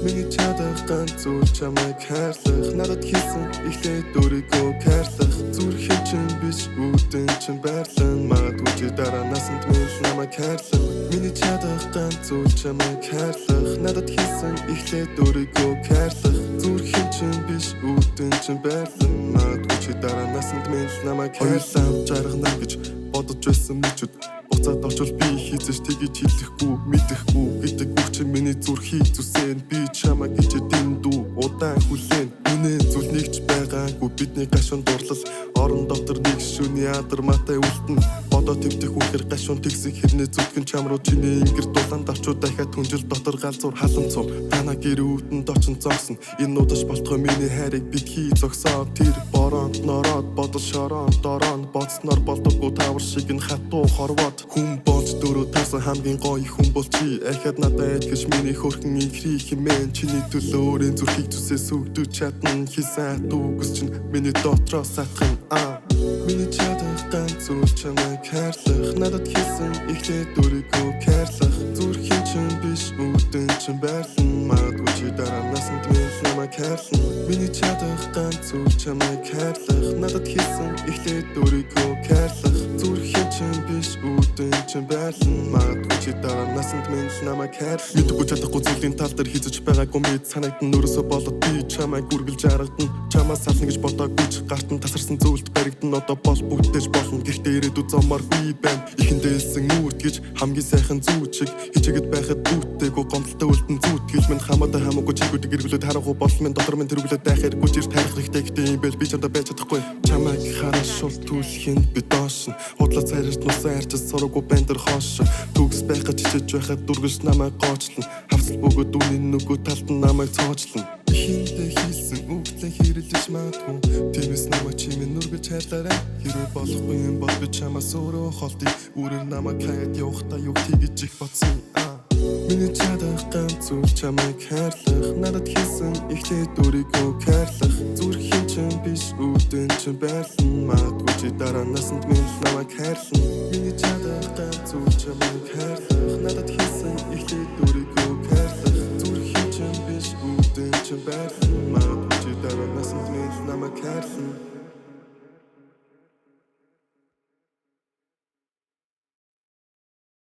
Миний чадах ганц зүйл чамайг хайрлах. Надад хийсэн эхлээд өөрийгөө хайрлах. Зүрхэн чинь биш үүдэн чинь байрлан. Магадгүй чи дараа насанд минь намайг хайрлах. Миний чадах ганц зүйл чамайг хайрлах. Надад хийсэн эхлээд өөрийгөө хайрлах. Зүрхэн чинь биш үүдэн чинь байрлан. Магадгүй чи дараа насанд минь намайг хайрлах. Жаргана гэж бодож байсан мөчөд буцаад очвол би хийцэж тэгэж хэлэхгүй мэдэхгүй гэдэг үг чи миний зүрхийг зүсэн би чамаа гэж дэндүү удаан хүлээн миний зүйл нэгч байгаагүй бидний гашуун дурлал орон дотор нэг шүний адармаатай үлдэн бодоо төвтөх үхэр гашуун тэгсэх хэрнээ зүтгэн чам руу чиний ингэр дулаанд авчуу дахиад түнжил дотор галзуур халамцуу тана гэр үүтэнд очин зогсон энэ удаж болтгоо миний хайрыг битгий зогсоо тэр бороонд нороод бодол шороон дороонд боцноор болдоггүй тавар шиг н хатуу хорвоод хүн болж дөрөв тасан хамгийн гоё хүн бол чи ахад надад гэж миний хөрхөн инхри хэмээн чиний төлөө өөрийн зүрхийг зүсээ сүгдүү чадна хийсэн үгс чинь миний дотроос сатхан миний чадах ганц зүйл чамайг хайрлах надад хийсэн эхлээд өөрийгөө хайрлах зүрхийн чинь биш үүдэн чинь байрлан магадгүй чи дараа насанд минь намайг хайрлан миний чадах ганц зүйл чамайг хайрлах надад хийсэн эхлээд өөрийгөө хайрлах зүрхийн чинь биш үүдэн чинь байрлан магадгүй чи дараа насанд минь намайг хайрлан мэдгүй чадахгүй зүйлийн тал дээр хийцэж байгаагүй мэд санагдан өрөөсөө болоод би чамайг үргэлж харагдан чамаас сална гэж бодоогүй ч гартан тасарсан зүйлд баригдан одоо бол бүгдэж болно гэхдээ ирээдүйд зоморгүй байна ихэндээсэн үрд гэж хамгийн сайхан зүү чиг хичээгээд байхад бүтээгүй гомдолтой үлдэн зүүтгэл минь хамаатай хамаагүй чигүүд гэргэлүүд харахгүй бол минь дотор минь тэрвлээд байх хэрэггүй жир тарих хэрэгтэй гэдэг юм бэл би чамд байж чадахгүй чамайг хараа шул түлхэн би доош худлаа царилт нусаа арчиж сураагүй бэн дээр хоош төгс байх гэж хичээж байхад дүргэж намайг гоочлон хавцал бөгөөд үүний нөгөө талд нь намайг цоочлон ихэндээ хийсэн үгтлэн хэрэлж магадгүй тиймээс намайг чимээ нүргэж хайрлаарай хэрвээ болохгүй юм бол би чамаас өөрөө холдъё үрээр намайг хаяад явахдаа юу тэгэж их бодсон миний чадах ганц зүйл чамайг хайрлах надад хийсэн эхлээд өөрийгөө хайрлах зүрхийн чинь биш үүдэн чинь байрлан магадгүй чи дараа насанд минь намайг хайрлан миний чадах ганц зүйл чамайг хайрлах надад хийсэн эхлээд өөрийгөө хайрлах зүрхийн чинь биш үүдэн чинь байрлан магадгүй чи дараа насанд минь намайг хайрлан